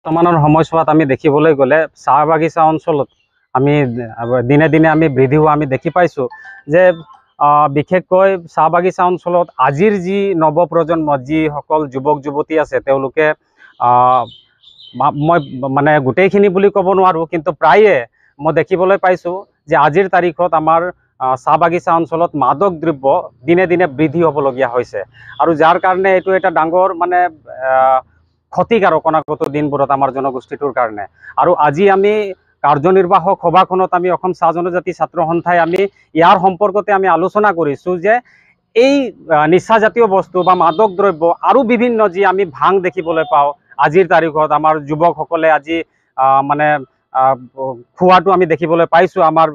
বৰ্তমানৰ সময়ছোৱাত আমি দেখিবলৈ গ'লে চাহ বাগিচা অঞ্চলত আমি দিনে দিনে আমি বৃদ্ধি হোৱা আমি দেখি পাইছোঁ যে বিশেষকৈ চাহ বাগিচা অঞ্চলত আজিৰ যি নৱপ্ৰজন্ম যিসকল যুৱক যুৱতী আছে তেওঁলোকে মই মানে গোটেইখিনি বুলি ক'ব নোৱাৰোঁ, কিন্তু প্ৰায়ে মই দেখিবলৈ পাইছোঁ যে আজিৰ তাৰিখত আমাৰ চাহ বাগিচা অঞ্চলত মাদক দ্ৰব্য দিনে দিনে বৃদ্ধি হ'বলগীয়া হৈছে আৰু যাৰ কাৰণে এইটো এটা ডাঙৰ মানে ক্ষতিকাৰক অনাগত দিনবোৰত আমাৰ জনগোষ্ঠীটোৰ কাৰণে। আৰু আজি আমি কাৰ্যনিৰ্বাহক সভাখনত আমি অসম চাহ জনজাতি ছাত্ৰ সন্থাই আমি ইয়াৰ সম্পৰ্কতে আমি আলোচনা কৰিছোঁ যে এই নিচাজাতীয় বস্তু বা মাদক দ্ৰব্য আৰু বিভিন্ন যি আমি ভাং দেখিবলৈ পাওঁ আজিৰ তাৰিখত আমাৰ যুৱকসকলে আজি মানে খোৱাটো আমি দেখিবলৈ পাইছোঁ আমাৰ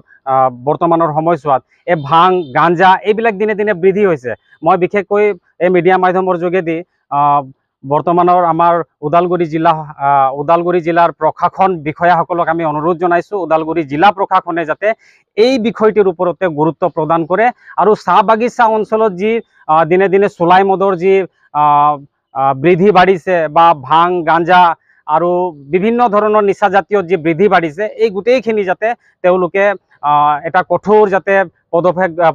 বৰ্তমানৰ সময়ছোৱাত। এই ভাং গাঞ্জা এইবিলাক দিনে দিনে বৃদ্ধি হৈছে। মই বিশেষকৈ এই মিডিয়া মাধ্যমৰ যোগেদি বৰ্তমানৰ আমাৰ ওদালগুৰি জিলাৰ প্ৰশাসন বিষয়াসকলক আমি অনুৰোধ জনাইছোঁ ওদালগুৰি জিলা প্ৰশাসনে যাতে এই বিষয়টিৰ ওপৰতে গুৰুত্ব প্ৰদান কৰে আৰু চাহ বাগিচা অঞ্চলত যি দিনে দিনে চুলাই মদৰ যি বৃদ্ধি বাঢ়িছে বা ভাং গাঞ্জা আৰু বিভিন্ন ধৰণৰ নিচাজাতীয় যি বৃদ্ধি বাঢ়িছে এই গোটেইখিনি যাতে তেওঁলোকে এটা কঠোৰ যাতে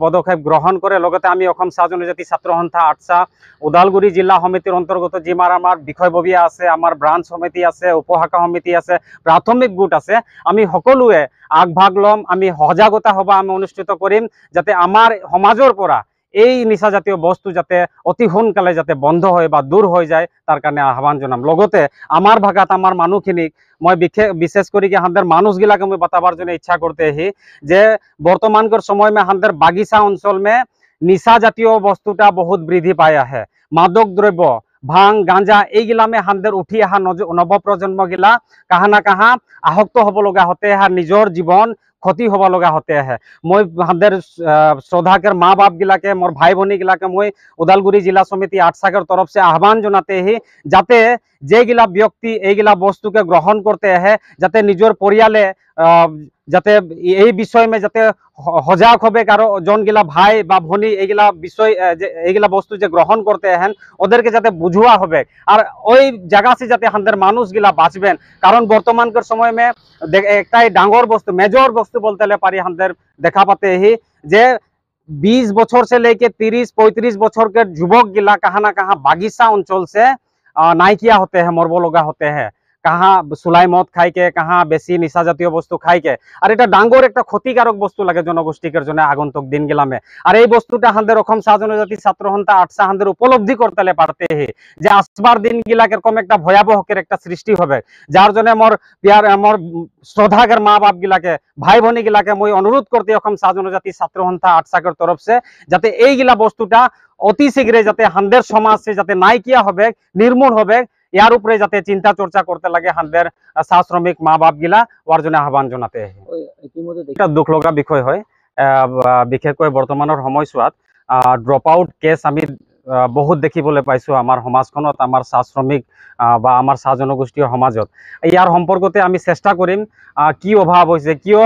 পদক্ষেপ গ্ৰহণ কৰে। লগতে আমি অসম চাহ জনজাতি ছাত্ৰ সন্থা আটছা ওদালগুৰি জিলা সমিতিৰ অন্তৰ্গত যিমান আমাৰ বিষয়ববীয়া আছে, আমাৰ ব্ৰাঞ্চ সমিতি আছে, উপশাখা সমিতি আছে, প্ৰাথমিক গোট আছে, আমি সকলোৱে আগভাগ ল'ম। আমি সজাগতা সভা আমি অনুষ্ঠিত কৰিম যাতে আমাৰ সমাজৰ পৰা এই নিচাজাতীয় বস্তু যাতে অতি সোনকালে যাতে বন্ধ হয় বা দূৰ হৈ যায় তাৰ কাৰণে আহ্বান জনাম। লগতে আমাৰ ভাগাত আমাৰ মানুহখিনিক মই বিশেষ কৰি कि हमारे मानुष गिला के मैं बताबार जो इच्छा करते ही जे वर्तमान के समय में हमारे बागिचा अंचल में निशा जातीय वस्तुटा बहुत वृद्धि पाया है। मादक द्रव्य भांग गांजा এইগিলা में हमारे उठी अहा नवप्रजन्म गिला कहाँ ना कहाँ आहक्त हब लगा होते हैं, निजर जीवन क्षति हब लगा होते हैं। मैं हमारे श्रद्धाकर माँ बाप गिला के मोर भाई भनी गिला के मैं ওদালগুৰি जिला समिति आटसागर तरफ से आह्वान जनाते ही जाते जेगिला व्यक्ति এইগিলা বস্তুকে গ্রহণ করতে আহে যাতে নিজের পরিয়ালে যাতে এই বিষয় में যাতে সজাগ হবে কারো জনগিলা ভাই বা ভনী এইগিলা বিষয় এইগিলা বস্তু যে গ্রহণ করতে আহেন ওদেরকে যাতে বুঝুয়া হবে আর ওই জায়গা से যাতে আমাদের মানুষগুলা বাঁচবেন। কারণ বর্তমানকার সময় में একটাই ডাঙর বস্তু মেজর বস্তু বলতে পারি আমাদের দেখা পাতে ही যে 20 বছর से लेके 30-35 बछर के युवक गिला कहाँ ना कहाँ बागिचा अंचल से नाइकिया होते हैं, मरब लगा होते हैं, कहाँ सुलाई मद खाई के, कहाँ बेसि निशा जातीय बस्तु खाई के। और এটা ডাঙর একটা ক্ষতিকারক বস্তু লাগে জনগোষ্ঠীর জন্য আগন্তুক দিনগুলামে। আর এই বস্তুটা আমাদের অসম চাহ জনজাতি ছাত্র সন্থা আটসা আমাদের উপলব্ধি করতে পারতে যে আসবার দিনগুলা এরকম একটা ভয়াবহের একটা সৃষ্টি হবে, যার জন্য মোর শ্রদ্ধাকের মা বাপ গিলাকে ভাই ভনী গিলাকে মই অনুরোধ করতে অসম চাহ জনজাতি ছাত্র সন্থা আটসাকের তরফ से যাতে এইগিলা বস্তুটা অতি শীঘ্রে যাতে আমাদের সমাজ से যাতে নাইকিয়া হবে, নির্মূল হবে, ইয়ার উপরে যাতে চিন্তা চর্চা করতে লাগে আমাদের চাহ শ্রমিক মা বাপ গিলা ওর জন্য আহ্বান জানাতে এটা দুখ লগা বিষয় হয়। বিশেষকৈ বৰ্তমানৰ সময়ছোৱাত ড্ৰপ আউট কেছ আমি বহুত দেখিবলৈ পাইছোঁ আমাৰ সমাজখনত, আমাৰ চাহ শ্ৰমিক বা আমাৰ চাহ জনগোষ্ঠীয় সমাজত। ইয়াৰ সম্পৰ্কতে আমি চেষ্টা কৰিম কি অভাৱ হৈছে, কিয়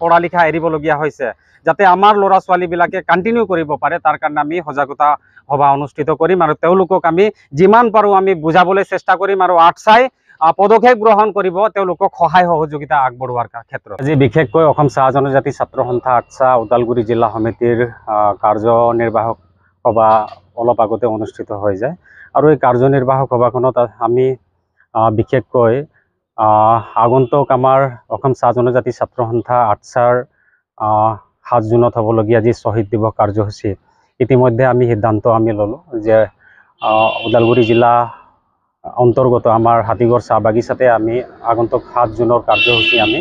পঢ়া লিখা এৰিবলগীয়া হৈছে, যাতে আমাৰ ল'ৰা ছোৱালীবিলাকে কণ্টিনিউ কৰিব পাৰে তাৰ কাৰণে আমি সজাগতা সভা অনুষ্ঠিত কৰিম আৰু তেওঁলোকক আমি যিমান পাৰোঁ আমি বুজাবলৈ চেষ্টা কৰিম আৰু আটসাই পদক্ষেপ গ্ৰহণ কৰিব তেওঁলোকক সহায় সহযোগিতা আগবঢ়োৱাৰ ক্ষেত্ৰত। আজি বিশেষকৈ অসম চাহ জনজাতি ছাত্ৰ সন্থা আটসা ওদালগুৰি জিলা সমিতিৰ কাৰ্যনিৰ্বাহক সভা অলপ আগতে অনুষ্ঠিত হৈ যায় আৰু এই কাৰ্যনিৰ্বাহক সভাখনত আমি বিশেষকৈ আগন্তুক আমাৰ অসম চাহ জনজাতি ছাত্ৰ সন্থা আটসাৰ 7 জুনত হ'বলগীয়া যি শ্বহীদ দিৱস কাৰ্যসূচী ইতিমধ্যে আমি সিদ্ধান্ত আমি ল'লোঁ যে ওদালগুৰি জিলা অন্তৰ্গত আমাৰ হাতীগড় চাহ বাগিচাতে আমি আগন্তুক 7 জুনৰ কাৰ্যসূচী আমি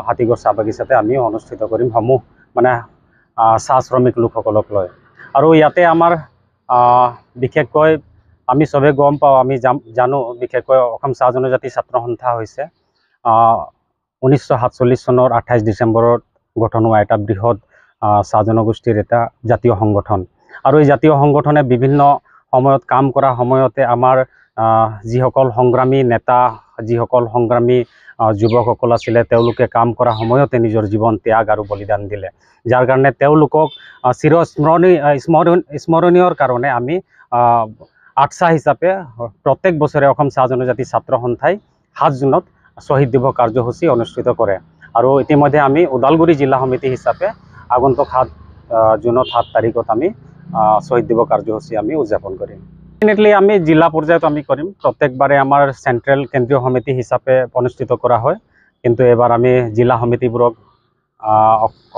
হাতীগড় চাহ বাগিচাতে আমি অনুষ্ঠিত কৰিম সমূহ মানে চাহ শ্ৰমিক লোকসকলক লৈ। আৰু ইয়াতে আমাৰ বিশেষকৈ আমি চবে গম পাওঁ, আমি জানো বিশেষকৈ অসম চাহ জনজাতি ছাত্ৰ সন্থা হৈছে 1947 চনৰ 28 ডিচেম্বৰত গঠন হোৱা এটা বৃহৎ চাহ জনগোষ্ঠীৰ এটা জাতীয় সংগঠন আৰু এই জাতীয় সংগঠনে বিভিন্ন সময়ত কাম কৰা সময়তে আমাৰ যিসকল সংগ্ৰামী নেতা, যিসকল সংগ্ৰামী যুৱকসকল আছিলে তেওঁলোকে কাম কৰা সময়তে নিজৰ জীৱন ত্যাগ আৰু বলিদান দিলে, যাৰ কাৰণে তেওঁলোকক চিৰস্মৰণীয়ৰ কাৰণে আমি আটচা হিচাপে প্ৰত্যেক বছৰে অসম চাহ জনজাতি ছাত্ৰ সন্থাই 7 জুনত শ্বহীদ দিৱস কাৰ্যসূচী অনুষ্ঠিত কৰে। আৰু ইতিমধ্যে আমি ওদালগুৰি জিলা সমিতি হিচাপে আগন্তুক 7 জুনত 7 তাৰিখত আমি শ্বহীদ দিৱস কাৰ্যসূচী আমি উদযাপন কৰিম। ডেফিনেটলি আমি জিলা পৰ্যায়ত আমি কৰিম। প্ৰত্যেকবাৰে আমাৰ চেণ্ট্ৰেল কেন্দ্ৰীয় সমিতি হিচাপে অনুষ্ঠিত কৰা হয়, কিন্তু এবাৰ আমি জিলা সমিতিবোৰক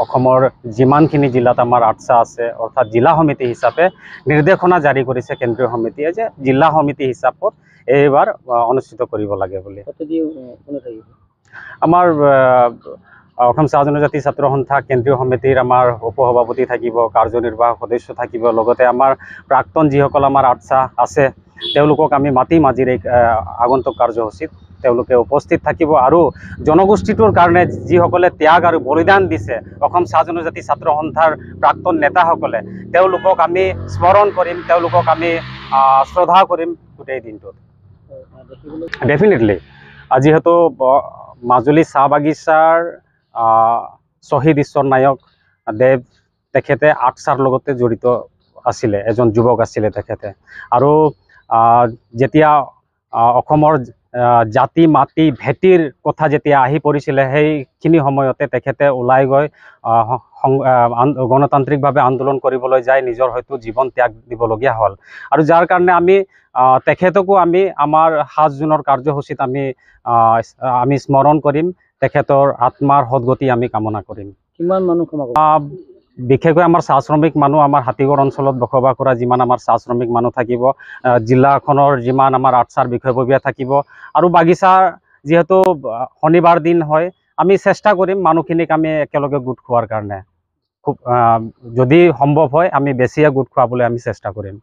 অসমৰ যিমানখিনি জিলাত আমাৰ আটচা আছে অৰ্থাৎ জিলা সমিতি হিচাপে নিৰ্দেশনা জাৰি কৰিছে কেন্দ্ৰীয় সমিতিয়ে যে জিলা সমিতি হিচাপত এইবাৰ অনুষ্ঠিত কৰিব লাগে বুলি। আমাৰ অসম চাহ জনজাতি ছাত্ৰ সন্থা কেন্দ্ৰীয় সমিতিৰ আমাৰ উপসভাপতি থাকিব, কাৰ্যনিৰ্বাহক সদস্য থাকিব, লগতে আমাৰ প্ৰাক্তন যিসকল আমাৰ আটচা আছে তেওঁলোকক আমি মাতি মাজেৰে আগন্তুক কাৰ্যসূচীত তেওঁলোকে উপস্থিত থাকিব। আৰু জনগোষ্ঠীটোৰ কাৰণে যিসকলে ত্যাগ আৰু বলিদান দিছে অসম চাহ জনজাতি ছাত্ৰ সন্থাৰ প্ৰাক্তন নেতাসকলে, তেওঁলোকক আমি স্মৰণ কৰিম, তেওঁলোকক আমি শ্ৰদ্ধা কৰিম গোটেই দিনটোত। ডেফিনেটলি যিহেতু মাজুলী চাহ বাগিচাৰ শ্বহীদ ঈশ্বৰ নায়ক দেৱ তেখেতে আটচাৰ লগতে জড়িত আছিলে, এজন যুৱক আছিলে তেখেতে। আৰু যেতিয়া অসমৰ জাতি মাটি ভেটিৰ কথা যেতিয়া আহি পৰিছিলে, সেইখিনি সময়তে তেখেতে ওলাই গৈ গণতান্ত্ৰিকভাৱে আন্দোলন কৰিবলৈ যায় নিজৰ হয়তো জীৱন ত্যাগ দিবলগীয়া হ'ল। আৰু যাৰ কাৰণে আমি তেখেতকো আমি আমাৰ 7 জুনৰ কাৰ্যসূচীত আমি স্মৰণ কৰিম, তেখেতৰ আত্মাৰ সদগতি আমি কামনা কৰিম। কিমান মানুহ বিশেষকৈ আমাৰ চাহ শ্ৰমিক মানুহ, আমাৰ হাতীগড় অঞ্চলত বসবাস কৰা যিমান আমাৰ চাহ শ্ৰমিক মানুহ থাকিব, জিলাখনৰ যিমান আমাৰ আটচাৰ বিষয়ববীয়া থাকিব, আৰু বাগিচাৰ যিহেতু শনিবাৰ দিন হয়, আমি চেষ্টা কৰিম মানুহখিনিক আমি একেলগে গোট খোৱাৰ কাৰণে। খুব যদি সম্ভৱ হয় আমি বেছিয়ে গোট খোৱাবলৈ আমি চেষ্টা কৰিম।